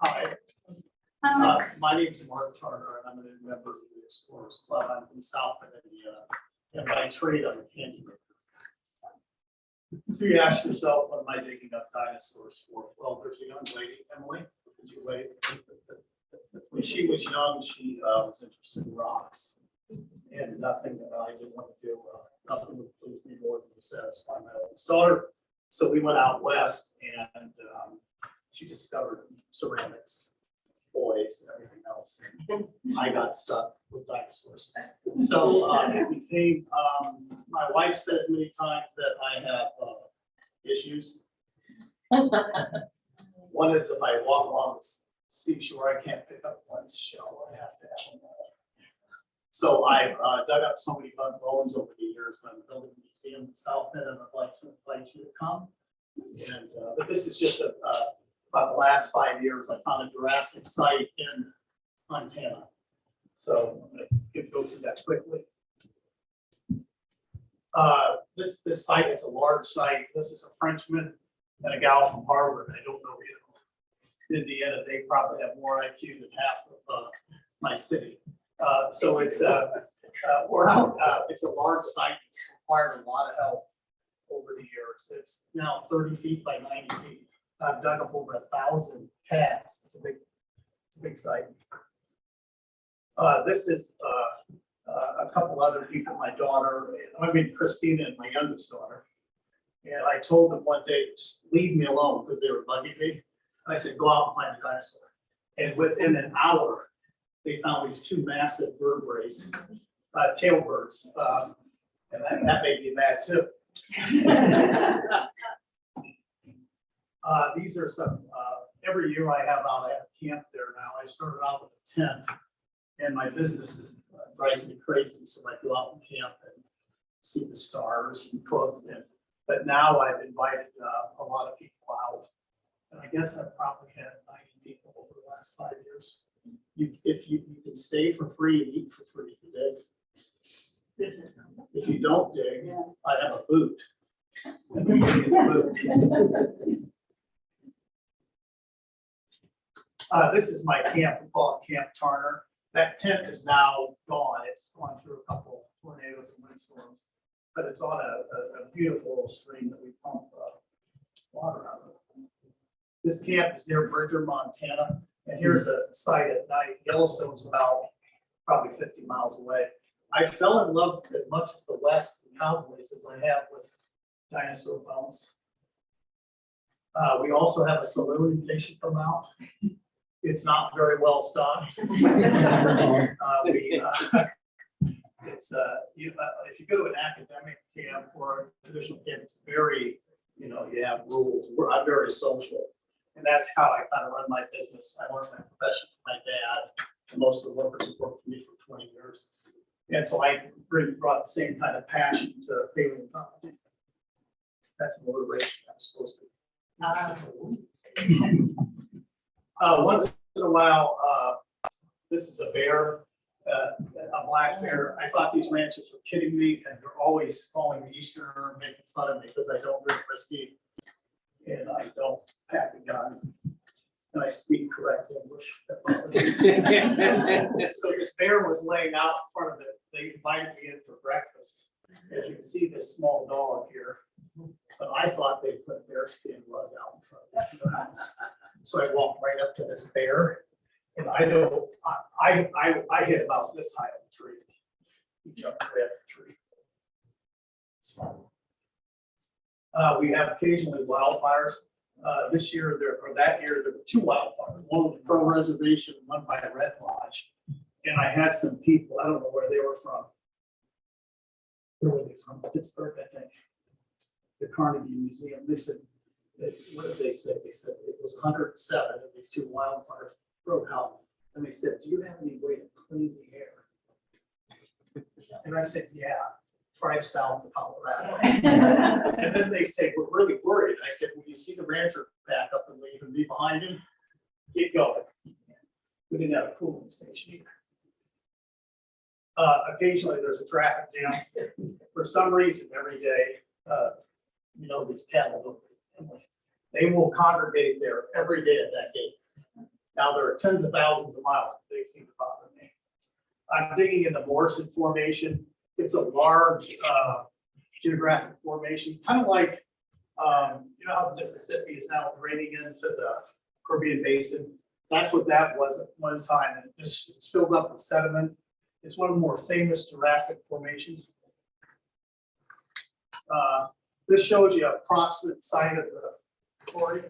Hi, my name is Mark Tarner, and I'm a new member of the Explorers Club. I'm from South Virginia, and by trade, I'm a candy maker. So you ask yourself, what am I digging up dinosaurs for? Well, there's a young lady, Emily, would you wait? When she was young, she was interested in rocks, and nothing that I didn't want to do, nothing would please me more than to satisfy my oldest daughter. So we went out west, and she discovered ceramics, boys, and everything else. And I got stuck with dinosaurs. So it became, my wife says many times that I have issues. One is if I walk along the seashore, I can't pick up one shell. I have to have them all. So I've dug up so many bones over the years. I'm building a museum in South Bend, and I'd like to invite you to come. And but this is just about the last 5 years. I found a Jurassic site in Montana. So I'm going to go through that quickly. This site is a large site. This is a Frenchman and a gal from Harvard. I don't know, Indiana. They probably have more IQ than half of my city. So it's it's a large site. It's required a lot of help over the years. It's now 30 feet by 90 feet. I've dug up over 1,000 paths. It's a big site. This is a couple other people, my daughter, Christina and my youngest daughter. And I told them one day, just leave me alone because they were bugging me. I said, go out and find a dinosaur. And within an hour, they found these two massive vertebrates, tailbirds. And that made me mad too. These are some, every year I have out at camp there now. I started out with a tent, and my business is, drives me crazy. So I go out and camp and see the stars and cook. But now I've invited a lot of people out. And I guess I've probably had 90 people over the last 5 years. If you can stay for free and eat for free if you dig. If you don't dig, I have a boot. And we give you the boot. This is my camp. We call it Camp Tarner. That tent is now gone. It's gone through a couple tornadoes and windstorms, but it's on a beautiful little stream that we pump water out of. This camp is near Bridger, Montana, and here's a site at night. Yellowstone's about probably 50 miles away. I fell in love as much with the West and cowboys as I have with dinosaur bones. We also have a saloon in case you come out. It's not very well stocked. If you go to an academic camp or a traditional camp, it's very, you have rules. I'm very social, and that's how I kind of run my business. I learned my profession from my dad, and most of the workers have worked for me for 20 years. And so I brought the same kind of passion to paleontology. That's the motivation I'm supposed to. Once in a while, this is a bear, a black bear. I thought these ranchers were kidding me, and they're always calling me Easterner, making fun of me because I don't drink whiskey and I don't pack a gun and I speak correct English. So this bear was laying out in front of it. They invited me in for breakfast. As you can see, this small dog here, but I thought they put a bear skin rug out in front of the house. So I walked right up to this bear, and I hit about this high of the tree. He jumped right up the tree. It's fun. We have occasionally wildfires. This year, that year, there were two wildfires. One on the Crow Reservation, one by a Red Lodge. And I had some people, I don't know where they were from. Where were they from? Pittsburgh, I think. The Carnegie Museum. They said, what did they say? They said it was 107 and these two wildfires broke out. And they said, do you have any way to clean the air? And I said, yeah, drive south to Colorado. And then they said, we're really worried. I said, when you see the rancher back up and leave and be behind him, get going. We didn't have a cooling station either. Occasionally there's a traffic jam. For some reason, every day, these cattle, they will congregate there every day at that gate. Now, there are tens of thousands of miles they seem to bother me. I'm digging in the Morrison Formation. It's a large geographic formation, kind of like, you know how Mississippi is now draining into the Caribbean Basin. That's what that was at one time, and it's filled up with sediment. It's one of the more famous Jurassic formations. This shows you an approximate site of the quarry.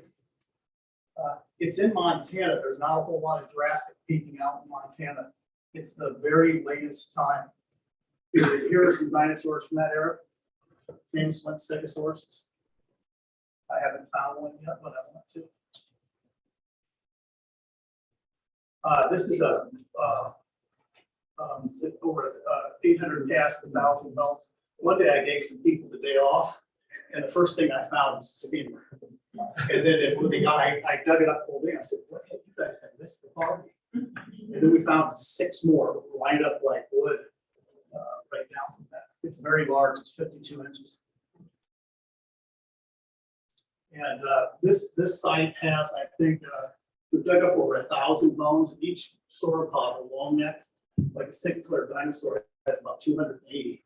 It's in Montana. There's not a whole lot of Jurassic peeking out in Montana. It's the very latest time. Here are some dinosaurs from that era. Famous one, Stegosaurus. I haven't found one yet, but I want to. This is a over 800 casts, 1,000 bones. One day I gave some people the day off, and the first thing I found was a femur. And then when they got, I dug it up the whole day. I said, "What have you guys have missed the party?" And then we found 6 more lined up like wood right down from that. It's very large. It's 52 inches. And this site has, I think, we've dug up over 1,000 bones. Each sauropod, a long neck, like a singular dinosaur, has about 280.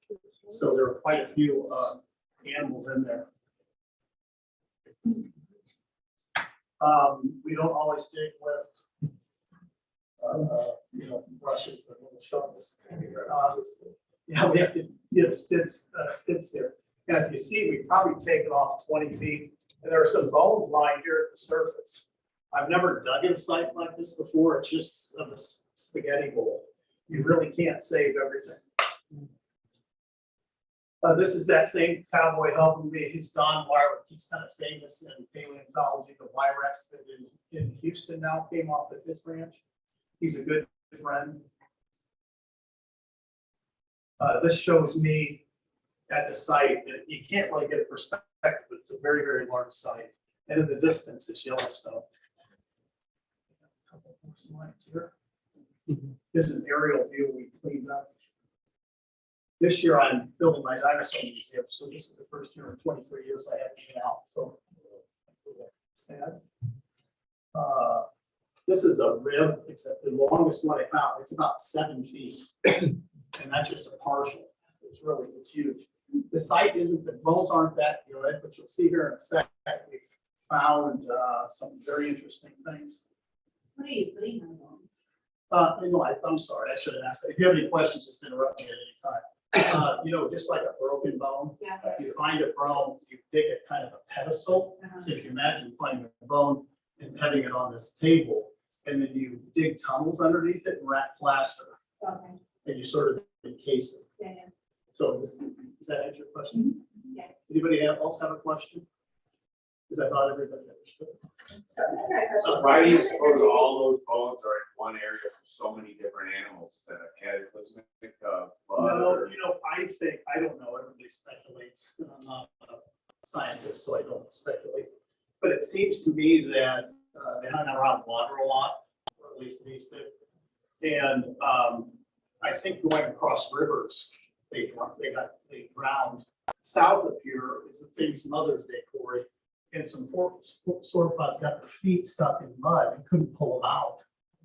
So there are quite a few animals in there. We don't always dig with, you know, brushes and little shovels. Yeah, we have to give skids here. And if you see, we probably take it off 20 feet. And there are some bones lying here at the surface. I've never dug in a site like this before. It's just a spaghetti bowl. You really can't save everything. This is that same cowboy helping me. He's Don Wyrick. He's kind of famous in paleontology. The Wyrecks that in Houston now came off at his ranch. He's a good friend. This shows me at the site. You can't really get a perspective, but it's a very, very large site. And in the distance is Yellowstone. A couple more slides here. Here's an aerial view we cleaned up. This year I'm building my dinosaur museum, so this is the first year in 23 years I haven't been out. So sad. This is a rib. It's the longest one I found. It's about 7 feet, and that's just a partial. It's huge. The site isn't, the bones aren't that good, but you'll see here in a second we found some very interesting things. What are you putting on bones? I'm sorry, I should have asked that. If you have any questions, just interrupt me at any time. You know, just like a broken bone, Yeah. if you find a bone, you dig a kind of a pedestal. So if you imagine finding a bone and having it on this table, and then you dig tunnels underneath it and wrap plaster, Okay. and you sort of encase it. Yeah, yeah. So does that answer your question? Yeah. Anybody else have a question? Because I thought everybody understood. So why do you suppose all those bones are in one area for so many different animals? Is that a cataclysmic No, you know, I don't know, everybody speculates, and I'm not a scientist, so I don't speculate. But it seems to me that they hung around water a lot, or at least these did. And I think going across rivers, they drowned. South of here is the famous Mother's Day quarry, and some sauropods got their feet stuck in mud and couldn't pull them out.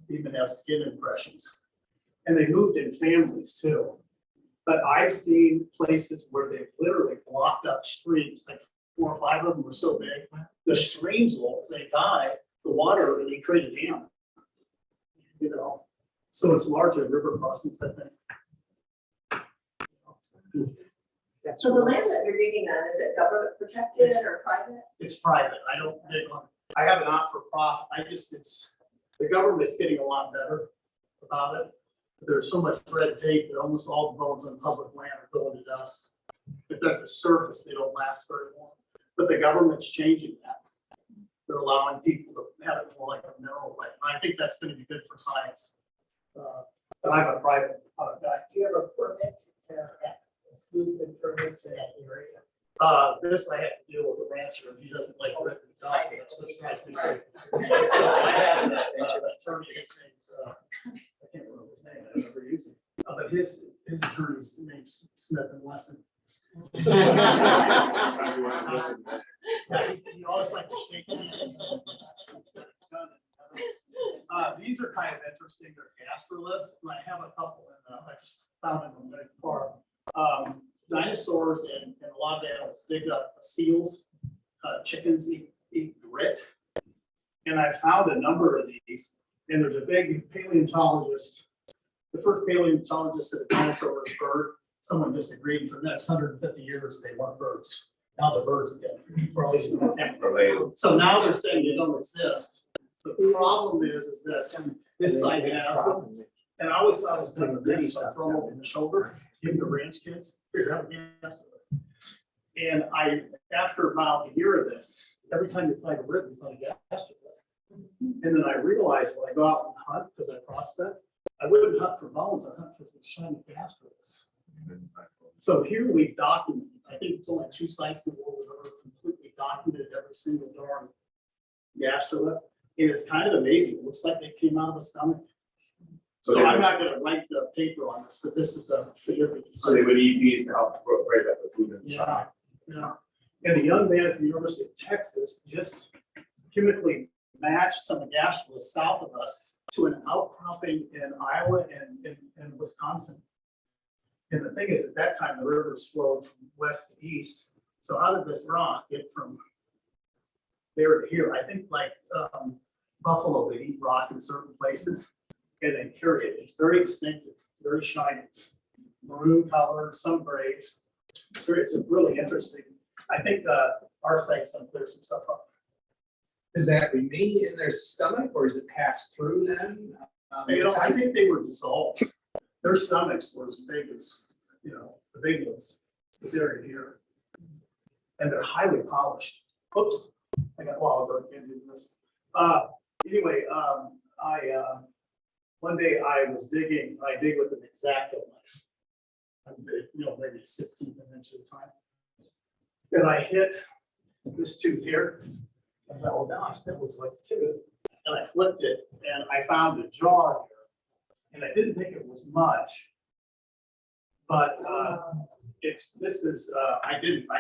They even have skin impressions. And they moved in families too. But I've seen places where they literally blocked up streams, like 4 or 5 of them were so big. The streams will, if they die, the water really create a dam. You know, so it's largely river crossings, I think. So the land that you're digging on, is it government protected or private? It's private. I have an not-for-profit. The government's getting a lot better about it. There's so much red tape that almost all the bones on public land are going to dust. If they're at the surface, they don't last very long. But the government's changing that. They're allowing people to have it more like a mineral right. And I think that's going to be good for science. But I'm a private guy. Do you have a permit to that exclusive permit to that area? This I have to deal with a rancher. He doesn't like written documents, which drives me crazy. So I have an attorney, his name's, I can't remember his name, I never use him. But his attorney's name's Smith and Wesson. Yeah, he always likes to shake hands. these are kind of interesting. They're gastroliths, and I have a couple in, I just found them in the car. Dinosaurs and a lot of animals dig up seals, chickens eat grit. And I found a number of these, and there's a big paleontologist. The first paleontologist said a dinosaur was a bird. Someone disagreed. For the next 150 years, they weren't birds. Now they're birds again, for at least in the temple. So now they're saying they don't exist. The problem is that this site has them. And I always thought it was done with this, so I throw them over the shoulder, give them to ranch kids. Here, have a gas. And after about a year of this, every time you find a rib, you find a gas. And then I realized when I go out and hunt, because I prospect, I wouldn't hunt for bones, I hunt for the shiny gastroliths. So here we've documented, I think it's only 2 sites in the world that are completely documented every single darn gastrolith. And it's kind of amazing. It looks like they came out of a stomach. So I'm not gonna write the paper on this, but this is a significant. So they would eat these to help break up the food inside. Yeah. And a young man at the University of Texas just chemically matched some gastroliths south of us to an outcropping in Iowa and Wisconsin. And the thing is, at that time, the rivers flowed from west to east. So how did this rock get from there to here? I think like buffalo, they eat rock in certain places and then carry it. It's very distinctive, it's very shiny. It's maroon color, some grays. It's really interesting. I think our site's gonna clear some stuff up. Does that remain in their stomach or is it passed through then? I think they were dissolved. Their stomachs were as big as, the big ones, this area here. And they're highly polished. Oops, I got into this. Anyway, one day I was digging, I dig with an X-Acto knife. Maybe 16 inches at a time. And I hit this tooth here. I thought, oh gosh, that looks like a tooth. And I flipped it and I found a jaw here. And I didn't think it was much. But I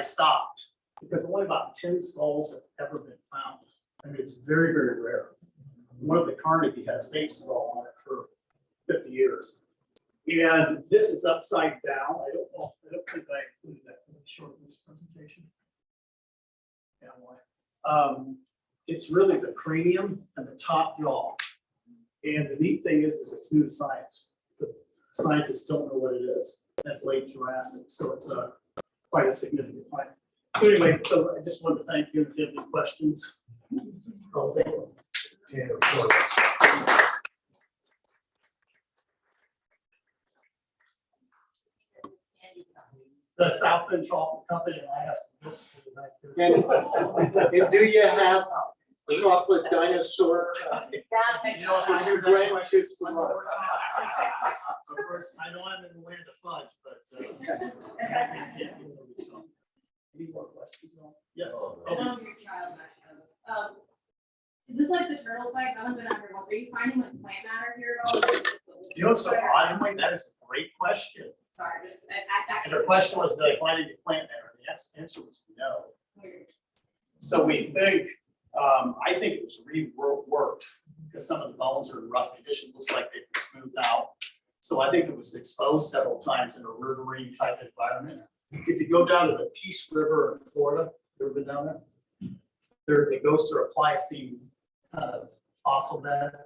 stopped because only about 10 skulls have ever been found. I mean, it's very, very rare. One of the Carnegie had a fake skull on it for 50 years. And this is upside down. I don't think I included that in the short of this presentation. Yeah, why? It's really the cranium and the top jaw. And the neat thing is that it's new to science. The scientists don't know what it is. That's late Jurassic, so it's quite a significant find. So anyway, I just wanted to thank you. If you have any questions, I'll take them. Yeah, of course. The South Bend Chocolate Company, and I have some lists for you back there. And do you have chocolate dinosaur? You know, if Your there's grandkids one love more time. Of course, I know I'm in the land of fudge, but. Any more questions? Yes. I know your child might know this. Is this like the turtle site? I haven't been out here once. Are you finding like plant matter here at all? You know, so oddly, that is a great question. Sorry, just. And the question was, did I find any plant matter? The answer was no. So we think, I think it was reworked because some of the bones are in rough condition, looks like they've been smoothed out. So I think it was exposed several times in a riverine type environment. If you go down to the Peace River in Florida, you ever been down there? It goes through a Pliocene kind of fossil bed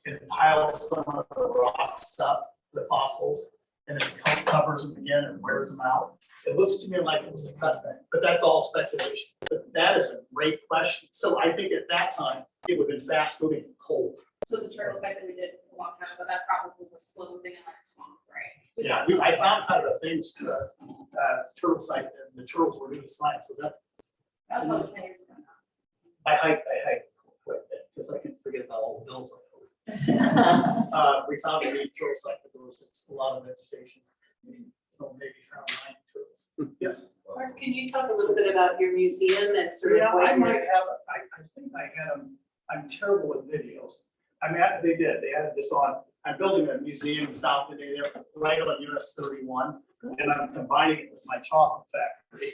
and it piles some of the rocks up, the fossils, and it covers them again and wears them out. It looks to me like it was a cut thing, but that's all speculation. But that is a great question. So I think at that time, it would have been fast moving and cold. So the turtle site that we did a long time ago, that probably was slow moving in like a swamp, right? Yeah, I found kind of a famous turtle site, and the turtles were new to science. Was that? That was probably 10 years ago now. I hiked quite a bit because I can forget about all the bills. We found a neat turtle site, but there was a lot of vegetation. So maybe found 9 turtles. Yes. Mark, can you talk a little bit about your museum and sort Yeah, of what I you're- might have, I think I had them, I'm terrible with videos. They added this on. I'm building a museum in South Bend, right on US 31, and I'm combining it with my chocolate factory.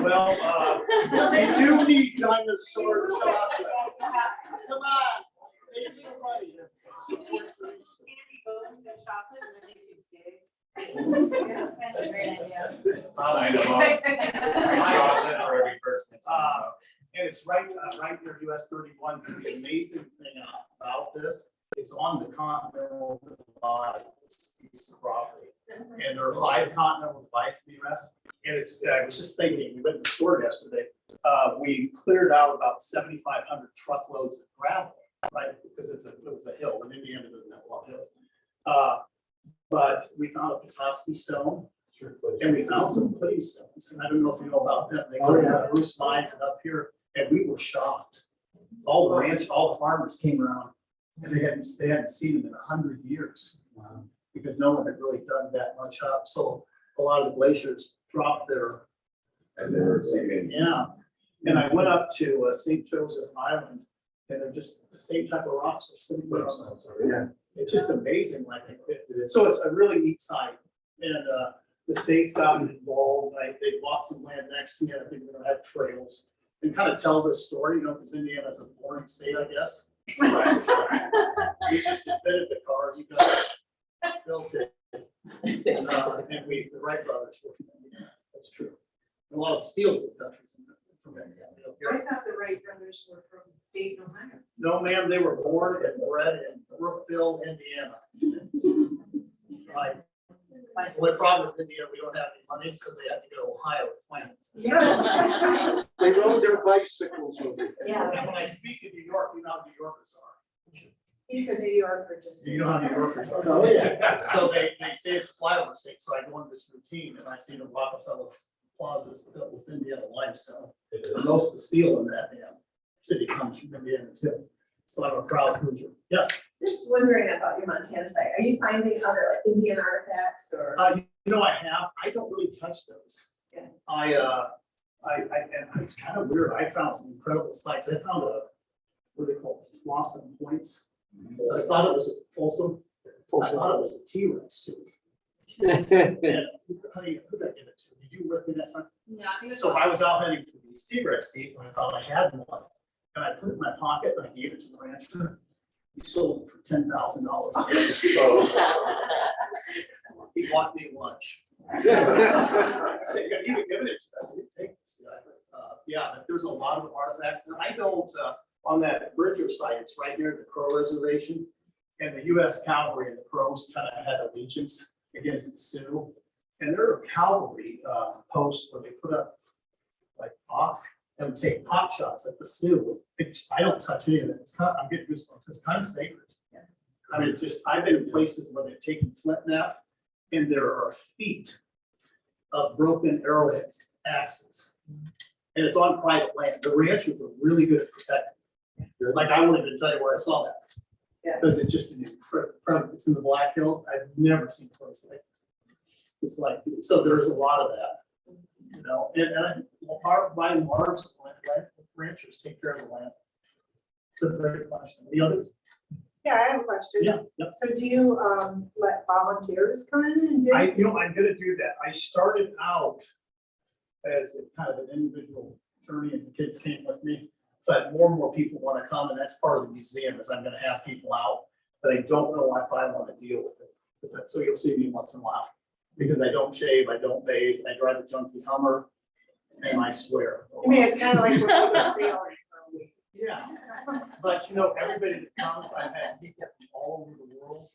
Well, You do need dinosaur chocolate. come on. That's a great idea. Sign them up. Chocolate for every person. that signs up. And it's right near US 31. The amazing thing about this, it's on the continental divide, it's piece of property. And there are 5 continental divides in the US. And it's, I was just thinking, we went to the store yesterday, we cleared out about 7,500 truckloads of gravel, right? Because it was a hill, and Indiana doesn't have a lot of hills. But we found a Petoskey stone, and we found some pudding stones, and I don't know if you know about them. They come out of Bruce mines and up here, and we were shocked. All the farmers came around, and they hadn't seen them in 100 years. Because no one had really done that much up, so a lot of the glaciers dropped their. As they were receiving. Yeah, and I went up to St. Joseph Island, and they're just the same type of rocks are sitting there on the. It's just amazing, like, so it's a really neat site, and the state's gotten involved, like, they bought some land next to me, and I think we're gonna have trails. And kind of tell this story, because Indiana's a boring state, I guess. We just invented the car, you guys built it. And the Wright brothers were from Indiana, that's true. A lot of steel countries from Indiana. I thought the Wright brothers were from Dayton, Ohio. No, ma'am, they were born and bred in Brookville, Indiana. Right. Well, the problem is Indiana, we don't have any money, so they have to go to Ohio to plant. Yes. They rode their bicycles over. Yeah. And when I speak in New York, you know how New Yorkers are. He's a New Yorker, just. You know how New Yorkers are. Oh, yeah. So they say it's a flyover state, so I go into this routine and I see the Rockefeller plazas built with Indiana limestone. And most of the steel in that city comes from Indiana too. So I'm a proud Hoosier. Yes. Just wondering about your Montana site. Are you finding other like Indian artifacts or? I have. I don't really touch those. Yeah. And it's kind of weird. I found some incredible sites. I found what are they called? Flossom points. I thought it was a Folsom. I thought it was a T-Rex tooth. And honey, who did I give it to? Did you with me that time? No, I think it's. So I was out hunting for these T-Rex teeth and I thought I had one. And I put it in my pocket and I gave it to the rancher. He sold it for $10,000. He bought me lunch. I said, "You're even giving it to us. We take this." Yeah, but there's a lot of artifacts. And I don't, on that Bridger site, it's right near the Crow Reservation. And the US Cavalry and the Crows kind of had allegiance against the Sioux. And there are cavalry posts where they put up like pots and would take pot shots at the Sioux. I don't touch any of it. It's kind of, I'm getting goosebumps. It's kind of sacred. I mean, I've been in places where they've taken flint knapp and there are feet of broken arrowheads, axes. And it's on private land. The ranchers are really good at protecting. Like, I won't even tell you where I saw that. Yeah. Because it's just an incredible, it's in the Black Hills. I've never seen a place like this. It's like, so there is a lot of that, and by and large, ranchers take care of the land. It's a great question. The other? Yeah, I have a question. Yeah. So do you let volunteers come in and do? I'm gonna do that. I started out as a kind of an individual journey and the kids came with me. But more and more people want to come, and that's part of the museum is I'm gonna have people out, but I don't know if I want to deal with it. So you'll see me once in a while, because I don't shave, I don't bathe, I drive a junky Hummer, and I swear. I mean, it's kind of like we're going sailing. Yeah, but everybody that comes, I've had people from all over the world,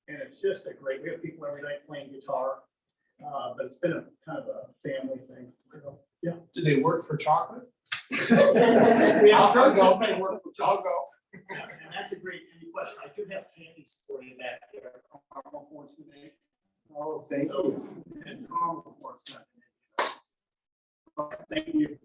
and it's just a great, we have people every night playing guitar, but it's been a kind of a family thing. Yeah. Do they work for chocolate? We have I'll shirts go. that say work for I'll chocolate. go. Yeah, and that's a great question. I do have candies for you back there. Caramel corns today. Oh, thank you. And caramel corns. Thank you.